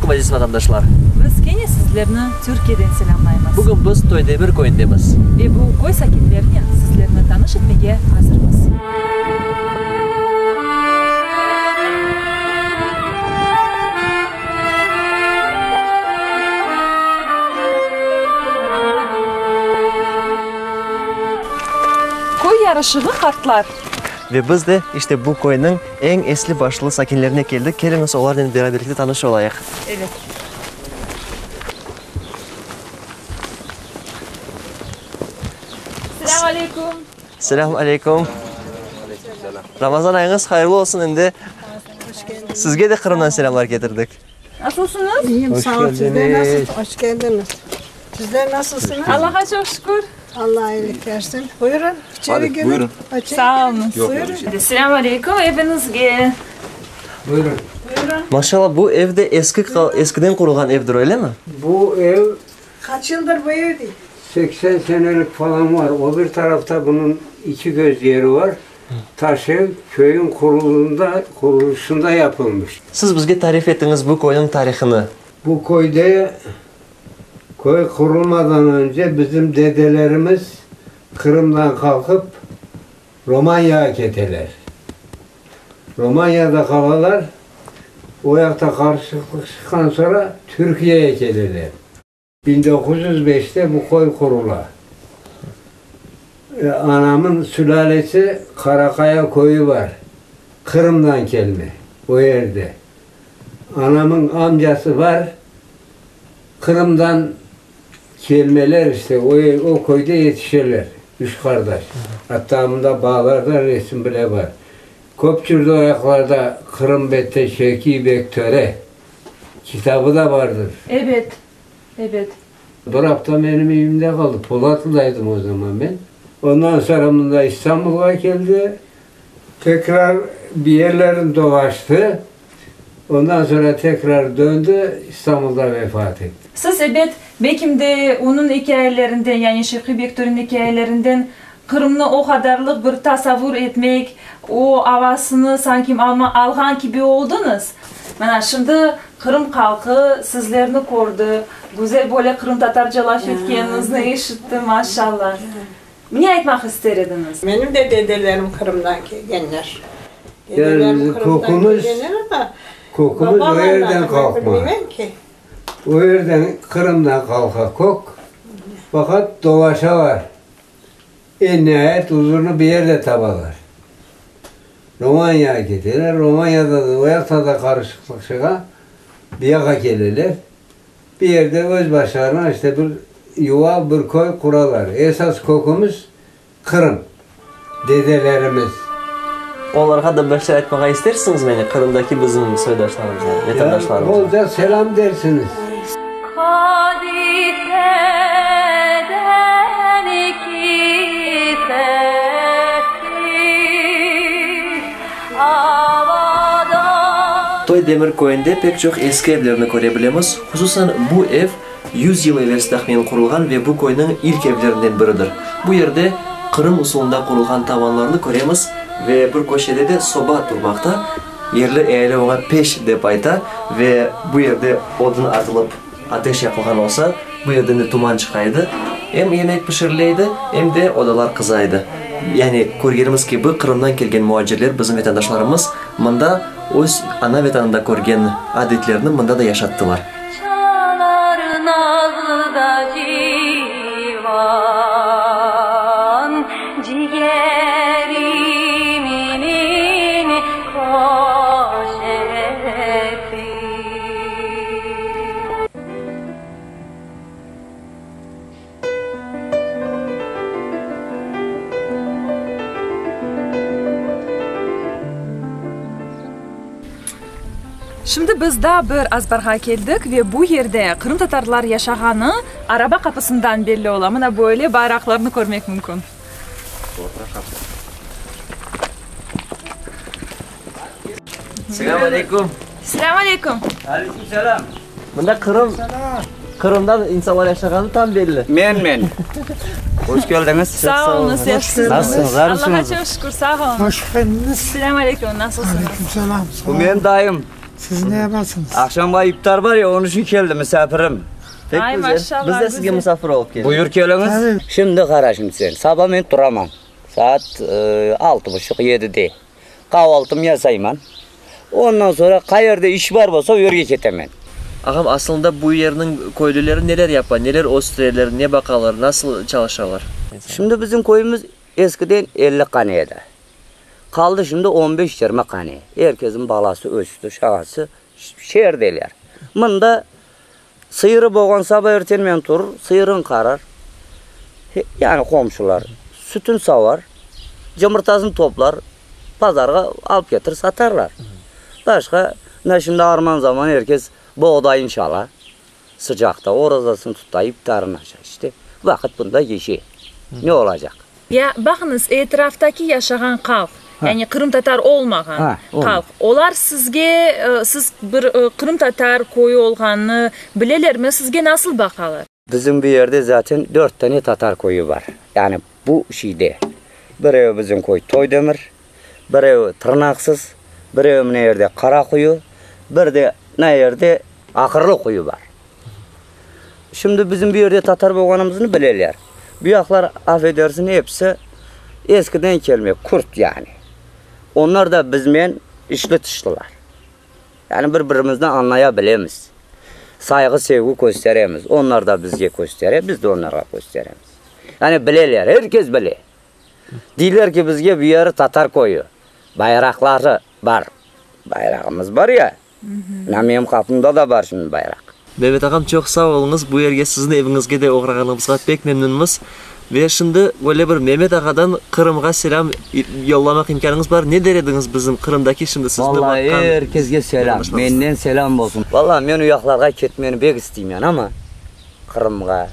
Assalamualaikum aziz vatandaşlar. Biz kene sizlerni Türkiye'den selamlaymiz. Bugün biz Toydemir koyundayız. Ve bu koy sakinlerini sizlerni tanış etmege hazırmız. Koy yarışığı kartlar. Ve biz de işte bu koyunun en esli başlı sakinlerine geldik. Geliniz onlarla beraberlikte tanış olayıq. Evet. Selamünaleyküm. Selamünaleyküm. Ramazan ayınız hayırlı olsun indi. Sizge de Kırım'dan selamlar getirdik. Nasılsınız? İyiyim, sağ olun. Sizler nasılsınız? Hoş geldiniz. Sizler nasılsınız? Allah'a çok şükür. Allah iyilik versin. Buyurun, içeri girin. Buyurun. Sağ olun. Buyurun. Selamünaleyküm, hepinizge. Buyurun. Maşallah bu evde eskiden kurulgan evdir öyle mi? Bu ev Kaç yıldır bu evde? 80 senelik falan var. O bir tarafta bunun iki göz yeri var. Taş ev köyün kuruluşunda yapılmış. Siz bizge tarif ettiniz bu koyunun tarihini. Bu koy kurulmadan önce bizim dedelerimiz Kırım'dan kalkıp Romanya'ya gittiler. Romanya'da kalalar, o yakta karışıklık çıktıktan sonra Türkiye'ye gelirler. 1905'te bu koy kurula. Anamın sülalesi Karakaya koyu var. Kırım'dan gelme o yerde. Anamın amcası var. Kırım'dan gelmeler işte o koyda yetişirler. Üç kardeş. Hatta bunda bağlarda resim bile var. Kopçur'da ayaklarda Kırım Bette Şevki Bektöre kitabı da vardır. Evet. Evet. Dolapta benim evimde kaldı. Polatlı'daydım o zaman ben. Ondan sonra bunda İstanbul'a geldi. Tekrar bir yerlerin dolaştı. Ondan sonra tekrar döndü. İstanbul'da vefat etti. Siz evet, belki de onun hikayelerinden, yani Şevki Bektör'ün hikayelerinden Kırım'ı o kadarlık bir tasavvur etmek, o havasını sanki algan gibi oldunuz. Mana şimdi Kırım halkı sizlerini gördü. Güzel böyle Kırım Tatarcalaf etkeninizni eşittim maşallah. Ne aytmak isterdiniz? Benim de dedelerim Kırım'dan gelgenler. Yani kokumuz o yerden kalkma. O yerden Kırım'dan kalka kok. Fakat dolaşa var. En nihayet huzurunu bir yerde tabalar. Romanya'ya gidiyorlar. Romanya'da da o yakta da karışıklık çıkan bir yaka gelirler. Bir yerde öz başlarına işte bir yuva, bir koy kurarlar. Esas kokumuz Kırım. Dedelerimiz. Onlara da bir şey etmek istersiniz beni Kırım'daki bizim soydaşlarımıza, vatandaşlarımıza. Bolca selam dersiniz. Toydemir koyunda pek çok eski evlerini görebiliriz. Hususan bu ev 100 yıl evvel tahminen kurulgan ve bu koyunun ilk evlerinden biridir. Bu yerde Kırım usulünde kurulgan tavanlarını göremiz ve bir köşede de soba durmakta. Yerli eğri ona peş dep ayta ve bu yerde odun atılıp ateş yapılgan olsa bu yerden de tuman çıkaydı. Hem yemek pişirileydi hem de odalar kızaydı. Yani görgenimiz gibi Kırım'dan kelgen muhacirler, bizim vatandaşlarımız mında öz ana vatanında görgen adetlerini mında da yaşattılar. Şimdi biz de bir azbarga geldik ve bu yerde Kırım Tatarlar yaşaganı araba kapısından belli ola. Mana böyle bayraklarını görmek mümkün. Selamünaleyküm. Selamünaleyküm. Aleykümselam. Bunda Kırım'dan insanlar yaşaganı tam belli. Men. Hoş geldiniz. Sağ olun, nasılsınız? Nasılsınız? Allah'a çok şükür, sağ olun. Hoş geldiniz. Selamünaleyküm, nasılsınız? Aleykümselam. Bu benim dayım. Siz ne yapasınız? Akşamda iftar var ya onun için geldi misafirim. Pek Ay, güzel. maşallah, Biz de sizge güzel. misafir olup geldik. Buyur geliniz. Tabii. Şimdi kara şimdi sen. Sabah ben duramam. Saat 6:30-7'de. Kahvaltımı yasayman. Ondan sonra kayerde iş var olsa yörge ketemen. Ağam aslında bu yerinin köylüleri neler yapar, neler osturuyorlar, ne bakarlar, nasıl çalışırlar? Şimdi bizim koyumuz eskiden 50 kaneydi. Kaldı şimdi 15-20 kaneye. Herkesin balası ölçtü, şahası şehirdeler. Bunda sıyırı boğan sabah ertenmen turur, sıyırın karar. Yani komşular sütün savar, cımırtasını toplar, pazara alıp getir satarlar. Başka ne şimdi arman zaman herkes buğday inşallah sıcakta orazasını tutayıp iftarını açar işte. Vakit bunda geçiyor. Ne olacak? Ya bakınız etraftaki yaşayan halk, yani Kırım Tatar olmayan halk, onlar sizge siz bir Kırım Tatar koyu olganını bileler mi? Sizge nasıl bakalar? Bizim bir yerde zaten 4 tane Tatar koyu var. Yani bu şeyde. Bir ev bizim koy Toydemir, bir ev Tırnaksız, bir ev ne yerde Kara koyu, bir de ne yerde Akırlı koyu var. Şimdi bizim bir yerde Tatar boğanımızını bilerler. Bu yaklar affedersin hepsi eskiden kelime Kurt yani. Onlar da bizimle işli dışlılar. Yani birbirimizden anlayabiliriz. Saygı sevgi gösteremiz. Onlar da bizge gösterir, biz de onlara gösteremiz. Yani bilerler, herkes bilir. Diyorlar ki bizge bir yeri Tatar koyu. Bayrakları var. Bayrağımız var ya. Benim kapımda da var şimdi bayrak. Mehmet ağam çok sağ olunuz. Bu yerge sizin evinizge de uğrağanımızga pek memnunumuz. Ve şimdi böyle bir Mehmet ağadan Kırım'a selam yollamak imkanınız var. Ne derediniz bizim Kırım'daki şimdi siz Vallahi bir bakkan... herkese selam. Menden selam olsun. Vallahi ben uyaklarga ketmeni pek isteyim yani ama Kırım'a.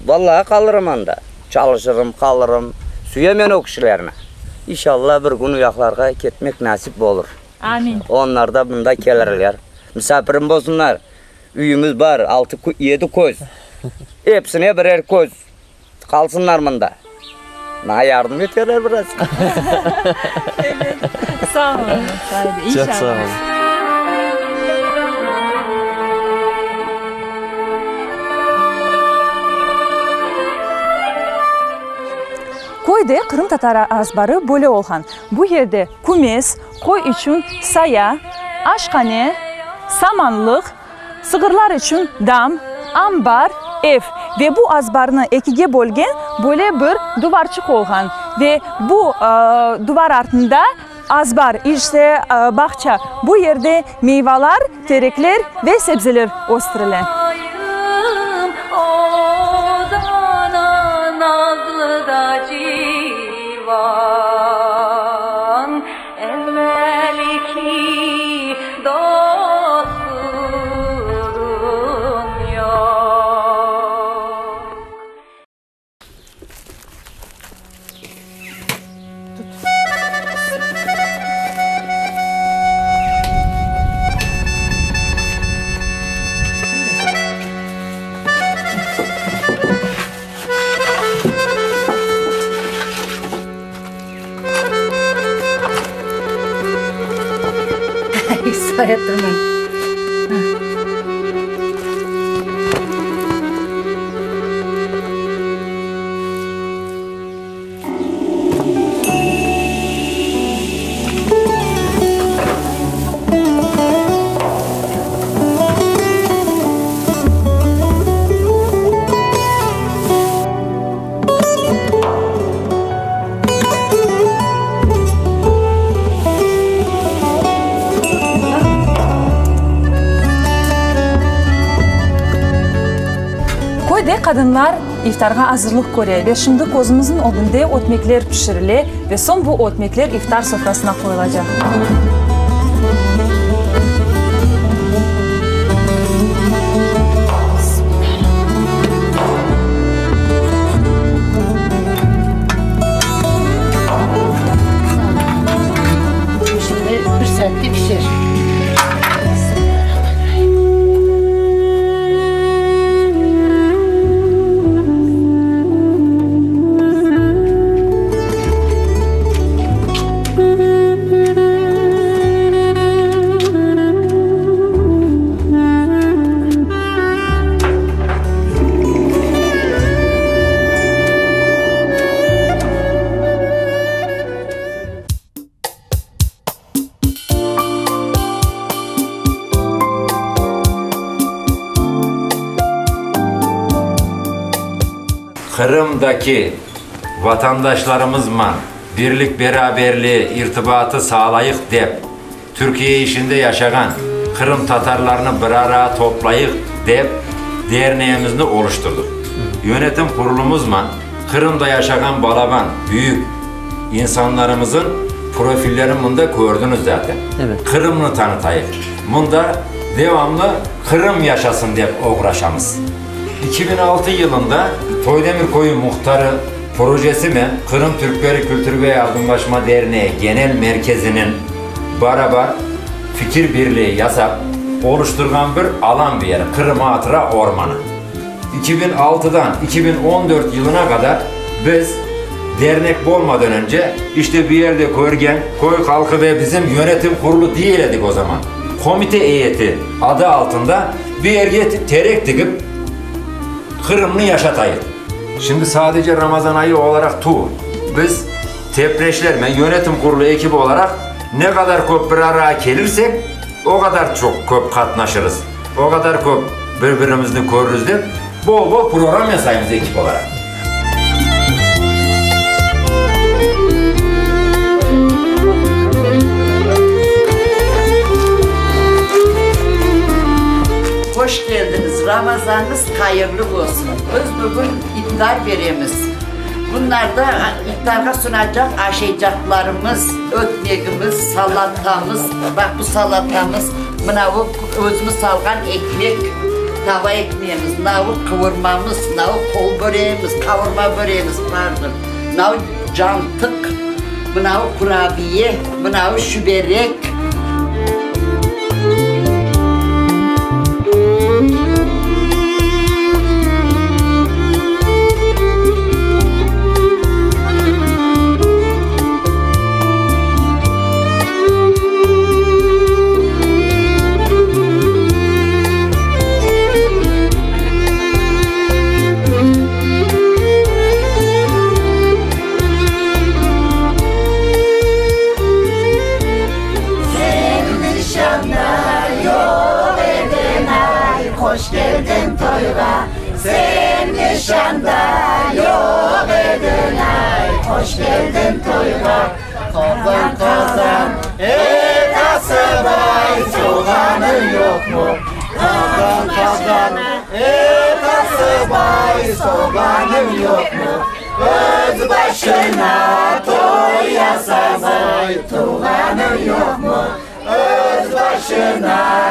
Vallahi kalırım anda. Çalışırım, kalırım. Süyemen o kişilerine. İnşallah bir gün uyaklarga ketmek nasip olur. Amin. Onlar da bunda gelirler. Misafirim olsunlar. Üyümüz var, 6-7 koz. Hepsine birer koz. Kalsınlar bunda. Bana yardım ederler biraz. Sağ olun. Haydi, Çok inşallah. sağ olun. Koyda Kırım Tatar azbarı böyle olgan. Bu yerde kumes, koy için saya, aşkhane, samanlık, sığırlar için dam, ambar, ev ve bu azbarını ikiye bölgen böyle bir duvarçık olgan ve bu duvar altında azbar, işte bahçe. Bu yerde meyveler, terekler ve sebzeler o'stirilgan. Sayettirmem. Kadınlar iftarga hazırlık koruyor ve şimdi gözümüzün önünde otmekler pişirilir ve son bu otmekler iftar sofrasına koyulacak. Şimdi bir saatte pişer. Kırım'daki vatandaşlarımızla birlik beraberliği irtibatı sağlayık dep, Türkiye işinde yaşayan Kırım Tatarlarını bir araya toplayık dep derneğimizni oluşturduk. Yönetim kurulumuzla Kırım'da yaşayan balaban büyük insanlarımızın profillerini bunda gördünüz zaten. Evet. Kırım'ını tanıtayık. Bunda devamlı Kırım yaşasın diye uğraşamız. 2006 yılında Toydemir Koyu Muhtarı projesi mi Kırım Türkleri Kültür ve Yardımlaşma Derneği Genel Merkezi'nin beraber fikir birliği yasap oluşturgan bir alan bir yer. Kırım Hatıra Ormanı. 2006'dan 2014 yılına kadar biz dernek olmadan önce işte bir yerde görgen koy halkı ve bizim yönetim kurulu değildik o zaman. Komite heyeti adı altında bir yere terek dikip Kırım'ını yaşatayım. Şimdi sadece Ramazan ayı olarak biz tepreşlerme yönetim kurulu ekibi olarak ne kadar çok bir araya gelirsek o kadar çok köp katlaşırız. O kadar köp birbirimizni görürüz de bol bol program yasayımız ekip olarak. Hoş geldiniz. Ramazanınız hayırlı olsun. Biz bugün iftar veremiz. Bunlar da iftara sunacak aşıyacaklarımız, ötmekimiz, salatamız. Bak bu salatamız, bu özümüz salgan ekmek, tava ekmeğimiz, bu kıvırmamız, bu kol böreğimiz, kavurma böreğimiz pardon. Bu cantık, bu kurabiye, bu şüberek. Hoş geldin toyuna, sen nişanda yok edin ay. Hoş geldin toyuna, kazan kazan, kasabay soğanın yok mu? Kazan kazan, kasabay soğanın yok mu? Öz başına toy yasabay soğanın yok mu? Öz başına